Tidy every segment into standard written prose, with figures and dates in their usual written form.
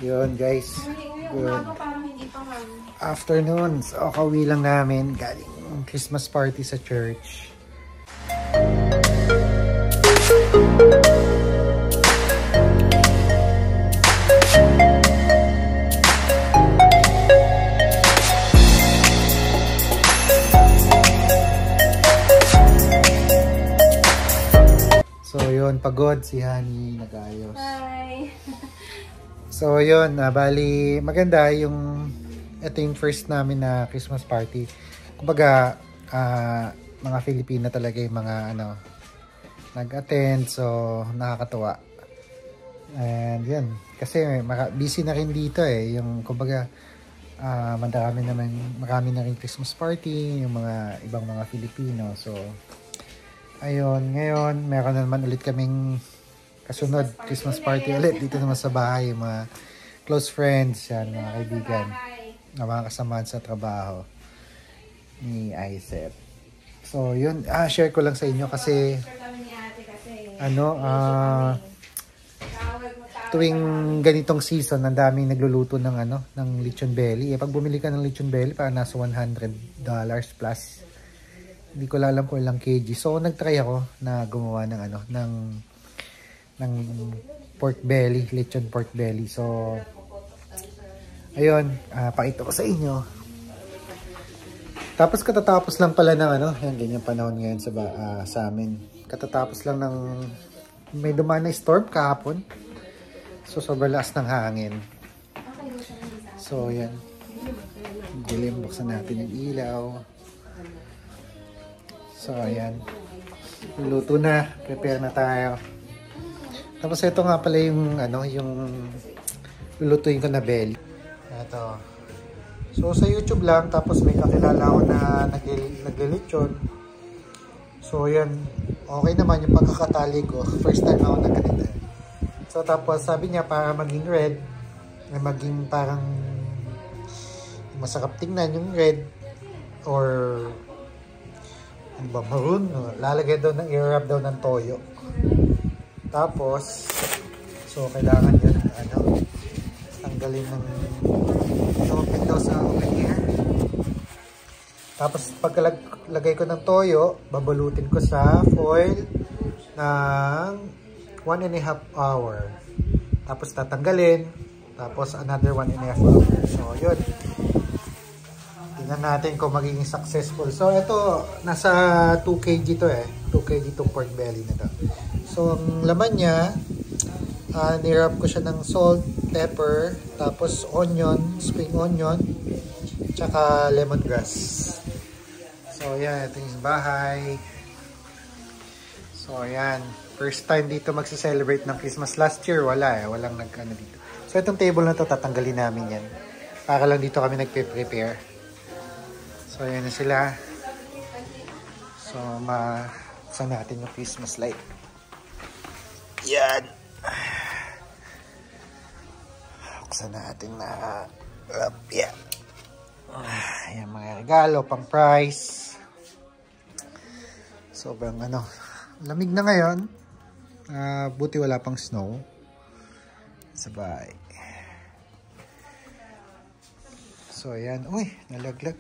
Yun guys. Good afternoon. So, kauwi lang namin. Galing Christmas party sa church. So yun, pagod si Honey, nag-ayos. Hi! So yun, bali maganda yung ito yung first namin na Christmas party. Kumbaga, mga Filipino talaga yung mga nag-attend, so nakakatuwa. And yun, kasi busy na rin dito yung kumbaga marami na rin Christmas party, yung mga ibang mga Filipino. So ayun, ngayon meron na naman ulit kaming kasunod Christmas party ulit dito naman sa bahay, yung mga close friends yan, mga kaibigan, mga kasamahan sa trabaho ni Isaac. So yun, share ko lang sa inyo kasi tuwing ganitong season ang daming nagluluto ng ng lechon belly. Pag bumili ka ng lechon belly parang nasa $100 plus. Hindi ko alam kung ilang kg. So nagtry ako na gumawa ng ng pork belly, lechon pork belly. So ayun, pakita ko sa inyo. Tapos katatapos lang pala ng yung ganyan panahon ngayon sa amin. Katatapos lang ng may dumaan na storm kahapon. So sobrang lakas ng hangin. So yan. Dilim, buksan natin yung ilaw. So ayan. Luto na, prepare na tayo. Tapos ito nga pala yung yung lulutuin ko na belly. Ito. So sa YouTube lang, tapos may kakilala ako na naglilitsyon. So yan, okay naman yung pagkakatali ko. First time ako nagganito. So tapos sabi niya para maging red, maging parang masarap tingnan yung red or maroon, lalagay daw ng i-wrap daw ng toyo. Tapos so kailangan yun tanggalin ng open daw sa open air. Tapos pagkalagay ko ng toyo, babalutin ko sa foil ng 1.5 hour. Tapos tatanggalin, tapos another 1.5 hour. So yun, tingnan natin kung magiging successful. So ito, nasa 2 kg to 2 kg itong pork belly na to. So ang laman niya, nirap ko siya ng salt, pepper, tapos onion, spring onion, tsaka lemongrass. So yan, ito yung bahay. So ayan, first time dito magse-celebrate ng Christmas. Last year walang dito. So itong table na to tatanggalin namin yan. Para lang dito kami nagpe-prepare. So ayan na sila. So saan natin yung Christmas light. Yan. Buksan natin na yan. Ayan mga regalo, pang price. Sobrang lamig na ngayon. Buti wala pang snow. Sabay. So ayan. Uy, nalaglag.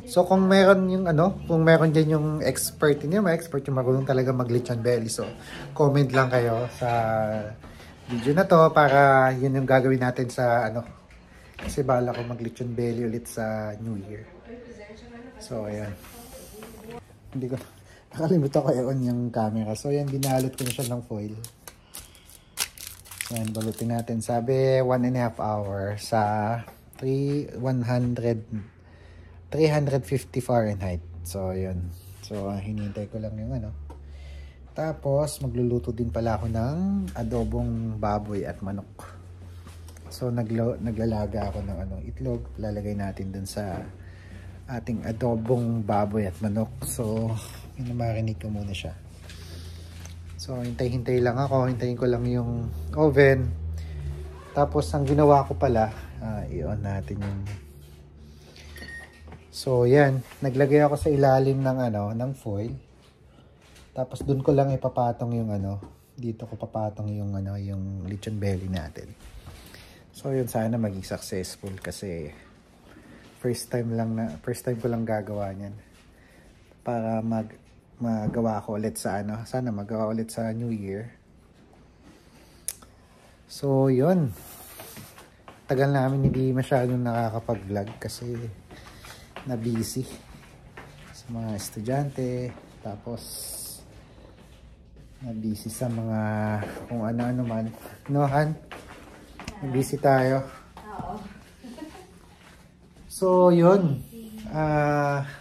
So kung meron yung kung meron din yung expert niyo, expert yung marunong talaga mag-lechon belly. So comment lang kayo sa video na to para yun yung gagawin natin sa kasi bala ko mag-lechon belly ulit sa New Year. So ayan. Hindi ko nakalimutan ko i-on yung camera. So ayan, binalot ko na siya ng foil. So ayan, balutin natin. Sabi 1.5 hour sa 350 Fahrenheit. So, yun. So, hinihintay ko lang yung Tapos, magluluto din pala ako ng adobong baboy at manok. So, naglalaga ako ng itlog. Lalagay natin dun sa ating adobong baboy at manok. So, minamarinig ko muna siya. So, hintay-hintay lang ako. Hintayin ko lang yung oven. Tapos, ang ginawa ko pala, i-on natin yung So, yan. Naglagay ako sa ilalim ng, ng foil. Tapos dun ko lang ipapatong yung ano, dito ko papatong yung ano, yung lechon belly natin. So yun, sana maging successful kasi first time ko lang gagawa niyan. Para magawa ko ulit sa ano, sana magawa ulit sa New Year. So yun. Tagal namin hindi masyadong nakakapag-vlog kasi na busy sa mga estudyante, tapos na busy sa mga kung ano-ano man. No, Han? Busy tayo. So yun.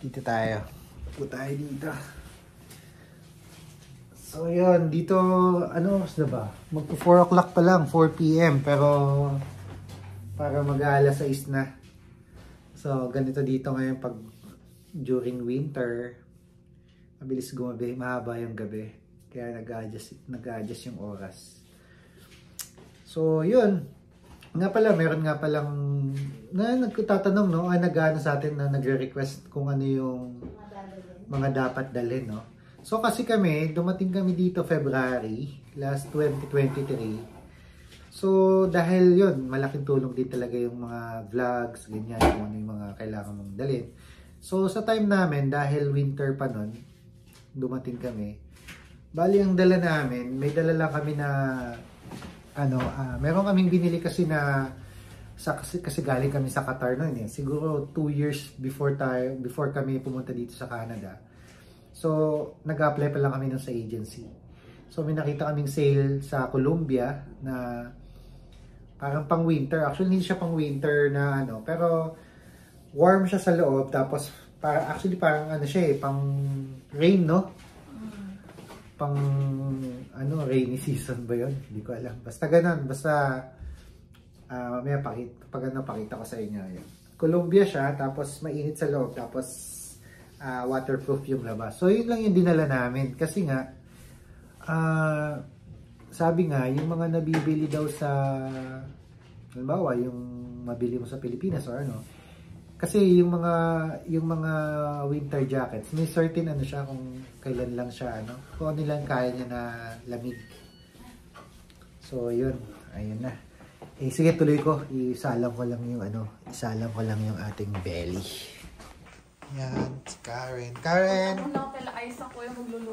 Dito tayo. Upo tayo dito. So yun, dito ano oras na ba? Magpo 4 o'clock pa lang, 4 PM, pero para mag-alas 6 na. So ganito dito ngayon pag during winter, mabilis gumabi, mahaba yung gabi. Kaya nag-adjust yung oras. So yun. Nga pala, meron nga palang nagtatanong, no? Nag-ano sa atin na nagre-request kung ano yung mga dapat dalhin, no? So kasi dumating kami dito February, last 2023. So dahil yun, malaking tulong din talaga yung mga vlogs, ganyan, kung ano yung mga kailangan mong dalhin. So sa time namin, dahil winter pa nun, dumating kami. Bali ang dala namin, may dala lang kami na meron kaming binili kasi na kasi galing kami sa Qatar noon eh. Siguro 2 years before kami pumunta dito sa Canada. So nag-apply pa lang kami nun sa agency. So may nakita kaming sale sa Colombia na parang pang winter. Actually hindi siya pang winter na pero warm siya sa loob, tapos parang ano siya pang rain, no? Pang rainy season ba yun? Hindi ko alam. Basta ganun. Basta mamaya pakita ko sa inyo. Yun. Colombia siya, tapos mainit sa loob, tapos waterproof yung labas. So yun lang yung dinala namin. Kasi nga, sabi nga, yung mga nabibili daw sa, halimbawa, yung mabili mo sa Pilipinas or kasi yung mga winter jackets, may certain siya kung kailan lang siya kung ano lang kaya niya na lamig. So yun, ayun na. Sige, tuloy ko. Isalang ko lang yung ating belly. Yan, si Karen. Karen!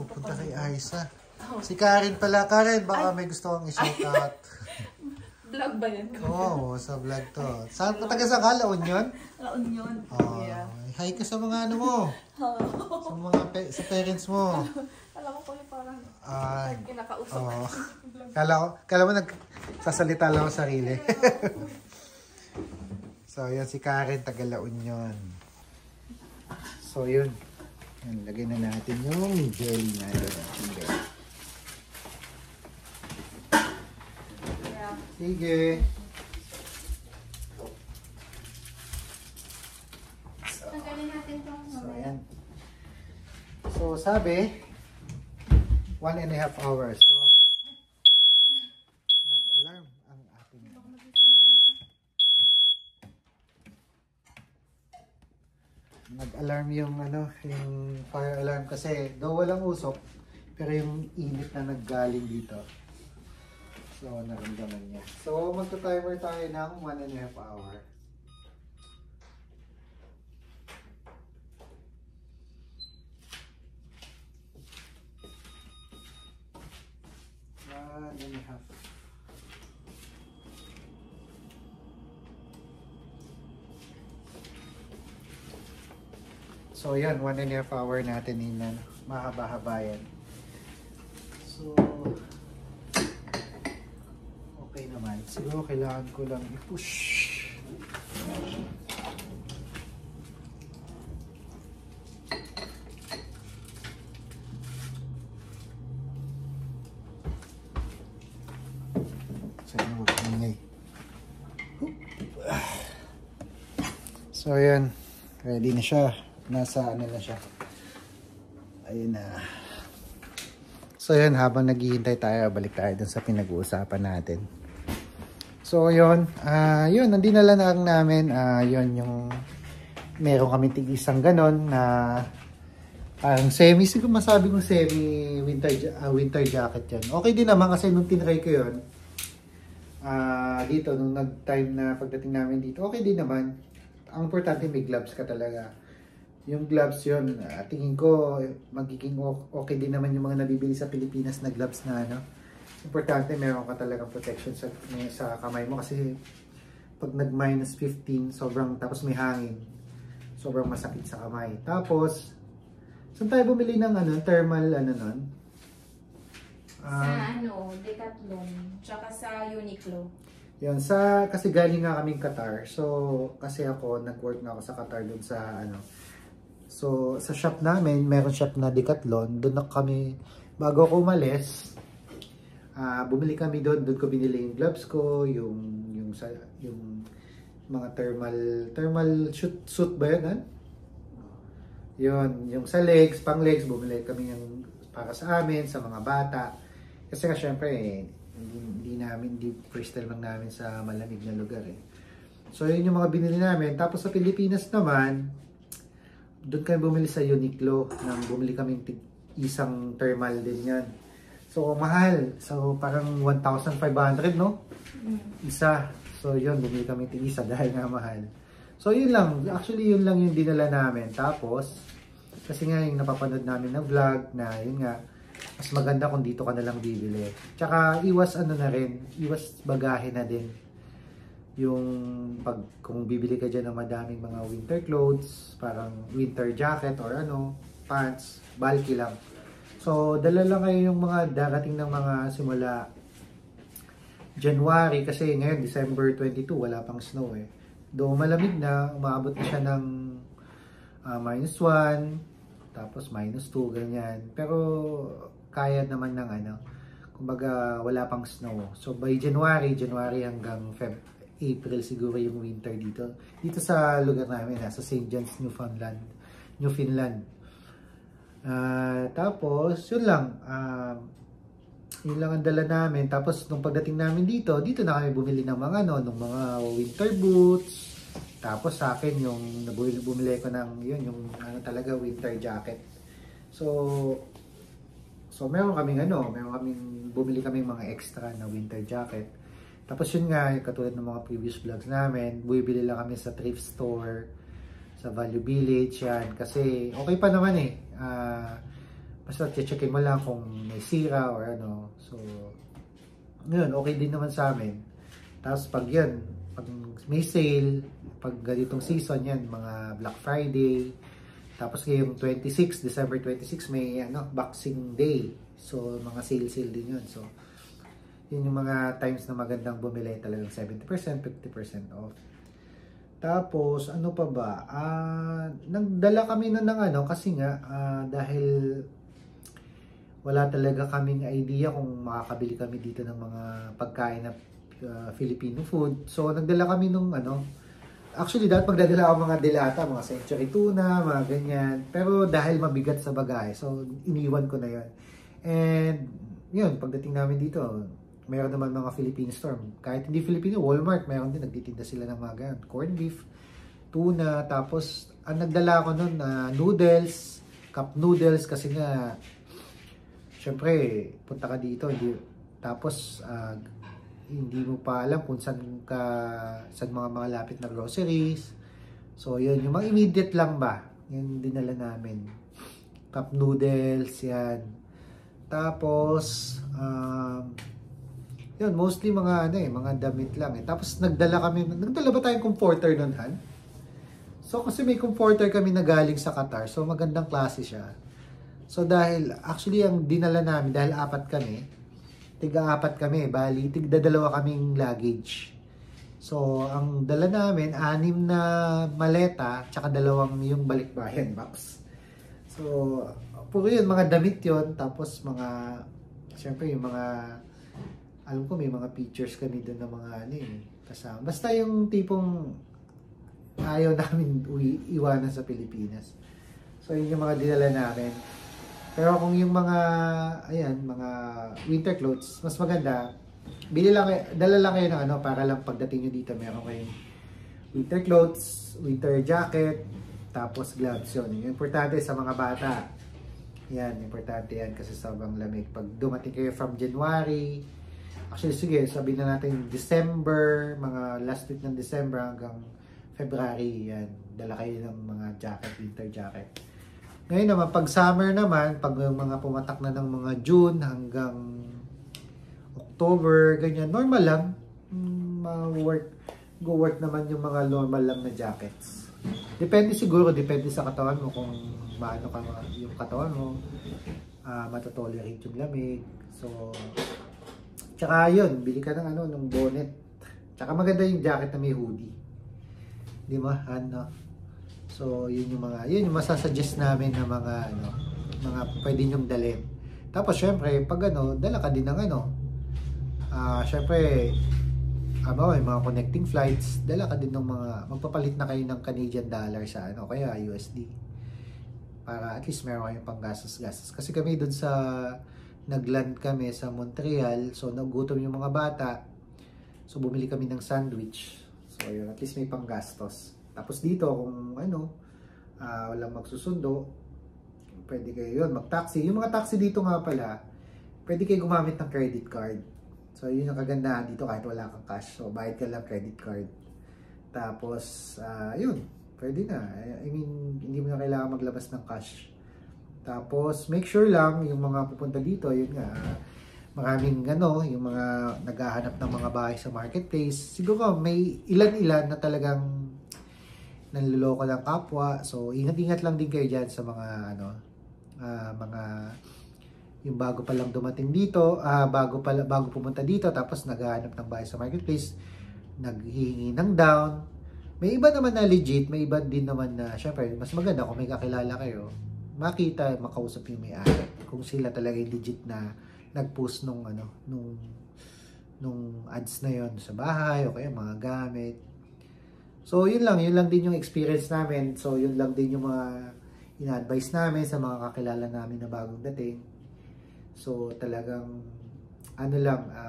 Pupunta kay Aiza. Si Karen pala. Karen, baka may gusto kong i-shoutout. Vlog ba yan? Oo, sa vlog to. Saan ka taga sa La Union? La Union. Yeah. Hi ka sa mga mo. Sa parents mo. Alam ko yung parang kinakausap. Kala mo nagsasalita lang sa sarili. So, yan si Karen, taga La Union. So, yun. Lagay na natin yung jelly natin. Sige. Tanggalin natin itong ayan. So, sabi, 1.5 hours. So, nag-alarm ang ating nag-alarm yung yung fire alarm kasi daw walang usok, pero yung init na naggaling dito. So, naramdaman niya. So, magta-timer tayo ng 1.5 hour. So, yan. 1.5 hour natin yun. Mahaba-haba yan. So, okay naman. Siguro kailangan ko lang i-push. So, ayan. Ready na siya. Nasa na siya. Ayun na. So, ayan. Habang naghihintay tayo, balik tayo dun sa pinag-uusapan natin. So, yun. Yun, nandinala na lang namin. Yun, yung meron kami tig-isang ganon na Parang semi, siguro masabi kong semi winter jacket yan. Okay din naman kasi nung tinry ko yun, dito, nung nag-time na pagdating namin dito, okay din naman. Ang importante may gloves ka talaga. Yung gloves yun, tingin ko magiging okay din naman yung mga nabibili sa Pilipinas na gloves na ano. Importante meron ka talagang protection sa kamay mo kasi pag nag-minus 15, tapos may hangin, sobrang masakit sa kamay. Tapos, saan tayo bumili ng thermal nun? Sa Decathlon, tsaka sa Uniqlo. Yun, kasi galing nga kaming Qatar. So, kasi ako, nag-work na ako sa Qatar dun sa So, sa shop namin, meron shop na Decathlon. Doon na kami, bago ako umalis, bumili kami doon. Doon ko binili yung gloves ko, yung mga thermal suit ba yun? Yun, yung sa legs, pang legs, bumili kami yung para sa amin, sa mga bata. Kasi nga syempre, hindi freestyle lang namin sa malamig na lugar eh. So, yun yung mga binili namin. Tapos sa Pilipinas naman, doon kami bumili sa Uniqlo. Bumili kami isang thermal din yan. So, mahal. So, parang 1,500, no? Isa. So, yun, bumili kami isa dahil nga mahal. So, yun lang. Actually, yun lang yung dinala namin. Tapos, kasi nga yung napapanood namin na vlog na yun nga, mas maganda kung dito ka na lang bibili. Tsaka, iwas bagahe na din. Yung kung bibili ka dyan ng madaming mga winter clothes, parang winter jacket or pants, bulky lang. So, dala lang kayo yung mga darating ng mga simula January, kasi ngayon December 22, wala pang snow eh. Doon malamig na, umaabot na siya ng -1, tapos -2, ganyan. Pero, kaya naman ng kumbaga wala pang snow. So, by January hanggang April siguro yung winter dito. Dito sa lugar namin, sa St. John's, Newfoundland. Tapos, yun lang. Yun lang ang dala namin. Tapos, nung pagdating namin dito na kami bumili ng mga mga winter boots. Tapos, sa akin, yung bumili ko ng yung talaga winter jacket. So, meron kaming bumili kaming mga extra na winter jacket. Tapos yun nga, katulad ng mga previous vlogs namin, bumibili lang kami sa thrift store, sa Value Village, yan. Kasi okay pa naman eh. Basta checkin mo lang kung may sira or So, yun, okay din naman sa amin. Tapos pag may sale, pag ganitong season yan, mga Black Friday, tapos ngayong December 26, may Boxing Day. So, mga sale din yun. So, yun yung mga times na magandang bumili, talagang 70%, 50% off. Tapos, ano pa ba? Nagdala kami ng kasi nga, dahil wala talaga kaming idea kung makakabili kami dito ng mga pagkain na Filipino food. So, nagdala kami nung actually, dahil pagdadala ako mga delata, mga century tuna, mga ganyan. Pero dahil mabigat sa bagahe, so iniwan ko na yun. And, yun, pagdating namin dito, mayroon naman mga Philippine store. Kahit hindi Filipino, Walmart, mayroon din, nagtitinda sila ng mga ganyan. Corned beef, tuna, tapos, ang nagdala ko nun, noodles, cup noodles, kasi nga, syempre, punta ka dito, tapos, hindi mo pa alam kung saan mga malapit na groceries. So, yun, yung mga immediate lang ba, yun dinala namin. Cup noodles, yan. Tapos, yun, mostly mga mga damit lang eh. Tapos nagdala ba tayong comforter nun, Han? So kasi may comforter kami na galing sa Qatar. So magandang klase siya. So actually ang dinala namin, dahil tiga-apat kami, bali tigda-dalawa kaming luggage. So ang dala namin, 6 na maleta, tsaka 2 yung balikbayan box. So puro yun, mga damit yun, tapos syempre yung mga, alam ko may mga pictures kami doon ng mga kasama. Basta yung tipong ayaw namin iwanan sa Pilipinas. So yun yung mga dinala namin. Pero kung yung mga winter clothes, mas maganda, dala lang kayo ng para lang pagdating nyo dito, meron kayong winter clothes, winter jacket, tapos gloves yun. Yung importante sa mga bata, Yan, importante yan kasi sobrang lamig. Pag dumating kayo from January, actually sige, sabihin na natin December, mga last week ng December hanggang February, yan. Dala kayo ng mga jacket, winter jacket. Ngayon naman, pag summer naman, pag yung mga pumatak na ng mga June hanggang October, ganyan, normal lang. Go work naman yung mga normal lang na jackets. Depende siguro, depende sa katawan mo kung maano ka yung katawan mo, matotolerate yung lamig. So, tsaka yun, bili ka ng ng bonnet. Tsaka maganda yung jacket na may hoodie. Di ba? So, yun yung masasuggest namin na mga pwede nyong dalhin. Tapos, syempre, pag dala ka din ng syempre, may mga connecting flights, dala ka din ng magpapalit na kayo ng Canadian dollar sa kaya USD. Para at least meron kayong panggastos-gastos. Kasi kami doon sa nagland kami sa Montreal, so nagutom yung mga bata. So bumili kami ng sandwich. So yun, at least may panggastos. Tapos dito kung walang magsusundo, pwede kayo mag-taxi. Yung mga taxi dito nga pala, pwede kayo gumamit ng credit card. So yun yung kagandahan dito kahit wala kang cash. So bayad ka lang credit card. Tapos yun, pwede na. I mean, hindi mo na kailangan maglabas ng cash. Tapos make sure lang yung mga pupunta dito, yun nga, maraming yung mga naghahanap ng mga bahay sa marketplace. Siguro may ilan-ilan na talagang nanloloko ng kapwa. So ingat-ingat lang din kayo dyan sa mga mga yung bago pa lang dumating dito, bago pumunta dito, tapos naghahanap ng bahay sa marketplace, naghihingi ng down. May iba naman na legit, may iba din naman na, syempre, mas maganda kung may kakilala kayo, makita, makausap yung may-ari. Kung sila talaga yung legit na nag-post nung ads na yon sa bahay, o kaya mga gamit. So, yun lang din yung experience namin. So, yun lang din yung mga ina-advise namin sa mga kakilala namin na bagong dating. So talagang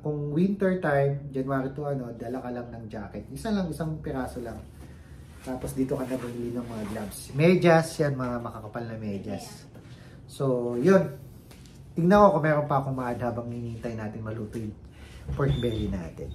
kung winter time, January to dala ka lang ng jacket. Isang piraso lang. Tapos dito ka na bumili ng mga gloves. Medyas, yan mga makakapal na medyas. So yun. Tingnan ko kung meron pa akong maad habang hinihintay natin maluto yung pork belly natin.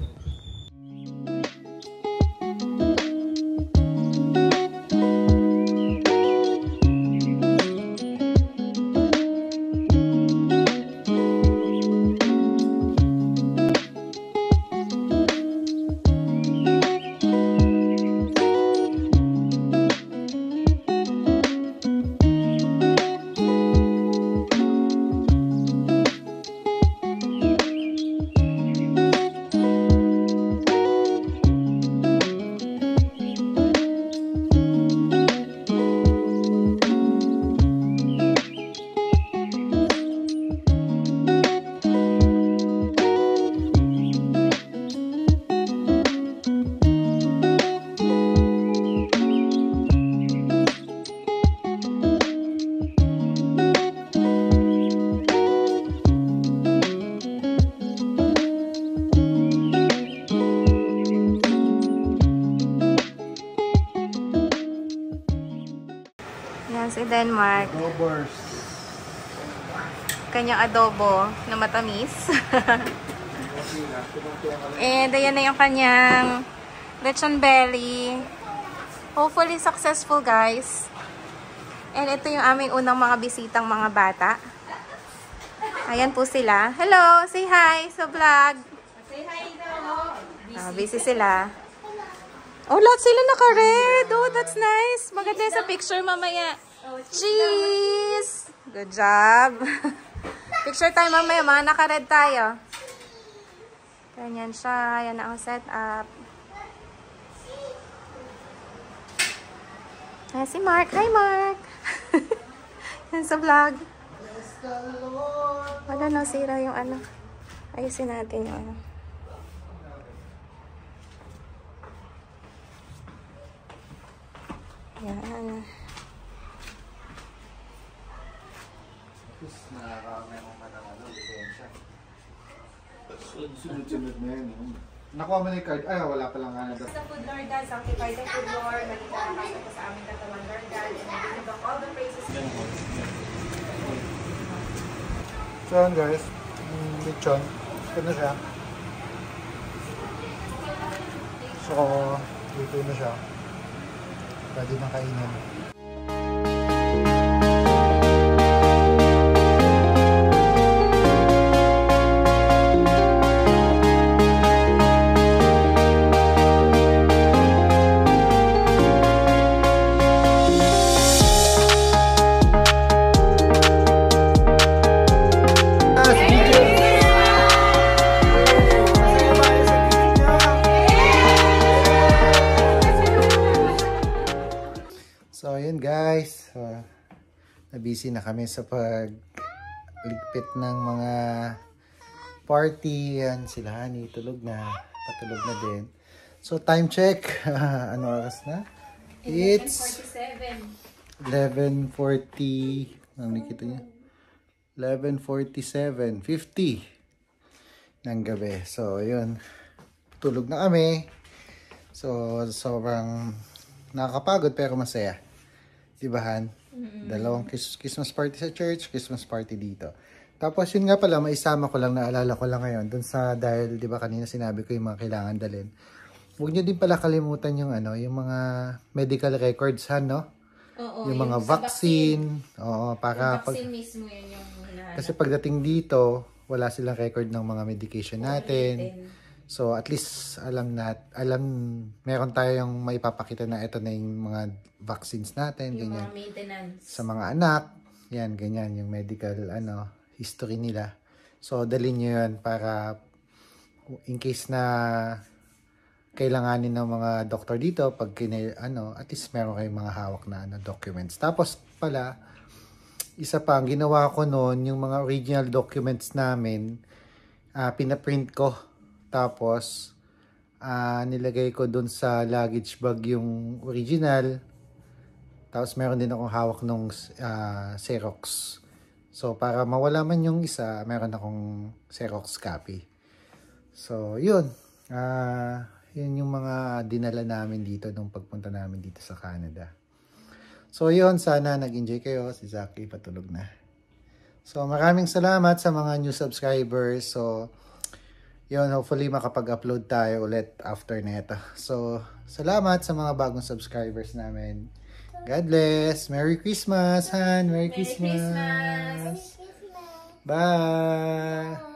Si Denmark. Adobers. Kanyang adobo na matamis. And ayan na yung kanyang lechon belly. Hopefully successful, guys. And ito yung aming unang mga bisitang mga bata. Ayan po sila. Hello! Say hi sa vlog. Say hi daw. Busy sila. Oh, lahat sila naka-red. Oh, that's nice. Maganda sa picture mamaya. Cheese! Good job! Picture tayo mamaya, mga naka-red tayo. Ganyan siya. Yan ang setup. Ayan si Mark. Hi, Mark! Yan sa vlog. Wala na, sira yung ayusin natin yung Yan. Sunod-sunod na yun. Nakuha mo na yung card. Ay, wala pa lang nga. Sa Food Lord God, sanctified the Food Lord, magiging ang sa aming katawan, Lord God, and I give all the praises. So yun guys, lechon. Ito na siya. So, dito na siya. Pwede na kainin. So, yun guys. Na-busy na kami sa pagligpit ng mga party. Yan, sila Honey, tulog na. Patulog na din. So, time check. Ano oras na? It's 11:40. Ano nakita niya? 11:47. 50 ng gabi. So, yun. Tulog na kami. So, sobrang nakakapagod pero masaya. Diba, Han? Dalawang Christmas party sa church, Christmas party dito. Tapos yun nga pala, maisama ko lang, naalala ko lang ngayon, dun sa, dahil diba kanina sinabi ko yung mga kailangan dalhin. Huwag nyo din pala kalimutan yung ano, yung mga medical records, Han, no? Oo, yung mga vaccine. Oo, para vaccine mismo yun yung hinahanap. kasi pagdating dito, wala silang record ng mga medication natin. So, at least meron tayong maipapakita na ito na yung mga vaccines natin, yung ganyan. mga maintenance. Sa mga anak, yan, ganyan, yung medical, history nila. So, dalhin nyo yun para in case na kailanganin ng mga doktor dito, pag at least meron kayong mga hawak na documents. Tapos pala, isa pa, ang ginawa ko noon, yung mga original documents namin, pinaprint ko. Tapos, nilagay ko dun sa luggage bag yung original. Tapos, meron din akong hawak nung Xerox. So, para mawala man yung isa, meron akong Xerox copy. So, yun. Yun yung mga dinala namin dito nung pagpunta namin dito sa Canada. So, yun. Sana nag-enjoy kayo. Si Zaki patulog na. So, maraming salamat sa mga new subscribers. So, yun, hopefully makapag-upload tayo ulit after nito. So, salamat sa mga bagong subscribers namin. God bless. Merry Christmas, Han. Merry Christmas. Christmas. Bye.